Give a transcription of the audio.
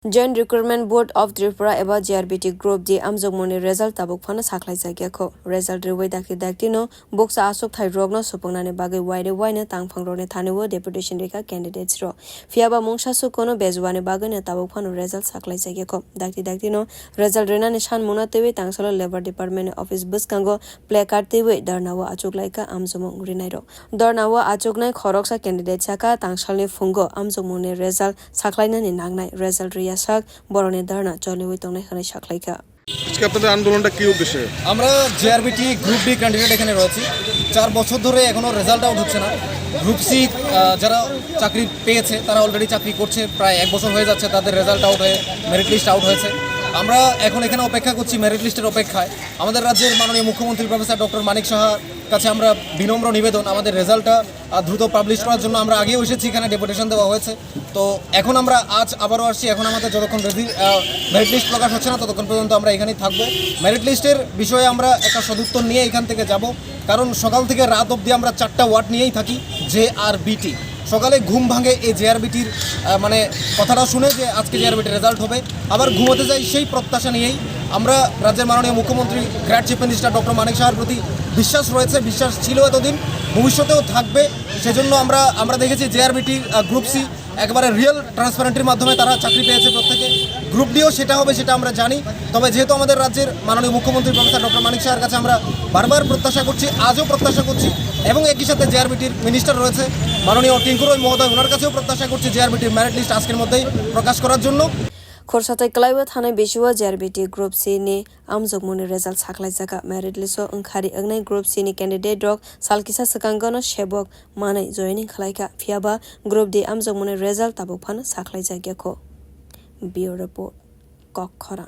Joint Recruitment Board of Tripura eba JRBT Group-D amjokmoni result tabuk phana saklai jagyako result rewai dakti no boksa asok thai rogno supungnani bagai waine tangphangrone thanewo deputation reka candidates ro fiaba mungsa sukono bezwani bagai ne tabuk phano result saklai jagyako dakti no result renani sanmungno tewi tangsalo labor department office buskango placard tewi dharna wa achuklaika amjomong rinai ro dharna wa achuknai khoroksa candidate saka tangsalni fungo amjokmoni result saklainani nangnai result sak borone dharna চলেওই তংনাই খানে সাকলাইকা আজকে আপনাদের আন্দোলনটা কি উদ্দেশ্যে? আমরা JRBT Group-D candidate এখানে রয়েছি 4 বছর ধরে এখনো রেজাল্ট আউট হচ্ছে না। গ্রুপ সি যারা চাকরি পেয়েছে তারা অলরেডি চাকরি করছে, প্রায় 1 বছর হয়ে যাচ্ছে তাদের রেজাল্ট আউট হয়ে, মেরিট লিস্ট আউট হয়েছে। আমরা এখন এখানে অপেক্ষা করছি মেরিট লিস্টের অপেক্ষায়। আমাদের রাজ্যের মাননীয় মুখ্যমন্ত্রী প্রফেসর ডক্টর মানিক সাহার কাছে আমরা বিনম্র নিবেদন, আমাদের রেজাল্টটা দ্রুত পাবলিশ করার জন্য আমরা আগেও এসেছি, এখানে ডেপুটেশন দেওয়া হয়েছে। তো এখন আমরা আজ আবারও আসছি, এখন আমাদের যতক্ষণ মেরিট লিস্ট প্রকাশ হচ্ছে না ততক্ষণ পর্যন্ত আমরা এখানেই থাকবো। মেরিট লিস্টের বিষয়ে আমরা একটা সদুত্তর নিয়ে এখান থেকে যাব, কারণ সকাল থেকে রাত অবধি আমরা 4টা ওয়ার্ড নিয়েই থাকি JRBT। সকালে ঘুম ভাঙে এই JRBTর মানে কথাটা শুনে যে আজকে JRBT রেজাল্ট হবে, আবার ঘুমোতে যাই সেই প্রত্যাশা নিয়েই। আমরা রাজ্যের মাননীয় মুখ্যমন্ত্রী গ্রেট চিফ মিনিস্টার ডক্টর মানিক সাহার প্রতি বিশ্বাস রয়েছে, বিশ্বাস ছিল এতদিন, ভবিষ্যতেও থাকবে। সেজন্য আমরা দেখেছি JRBT গ্রুপ সি একেবারে রিয়েল ট্রান্সপারেন্টের মাধ্যমে তারা চাকরি পেয়েছে প্রত্যেকে। গ্রুপ ডিও সেটা হবে, সেটা আমরা জানি। তবে যেহেতু আমাদের রাজ্যের মাননীয় মুখ্যমন্ত্রী প্রফেসর ডক্টর মানিক সাহার কাছে আমরা বারবার প্রত্যাশা করছি, আজও প্রত্যাশা করছি, এবং একই সাথে JRBTর মিনিস্টার রয়েছে মাননীয় টিঙ্কুরই মহোদয়, ওনার কাছেও প্রত্যাশা করছি JRBTর মেরিট লিস্ট আজকের মধ্যেই প্রকাশ করার জন্য। খরসাতাই ক্লাইবা থানায় বেশিও JRBT Group C ni amjokmoni result saklaijaka merit list o angkhari angnai Group C ni candidate rok salkisa sakangano sebok manai joining khlaika phiaba Group D amjokmoni result tabuk phan saklaijagyako. Bureau report Kokhara.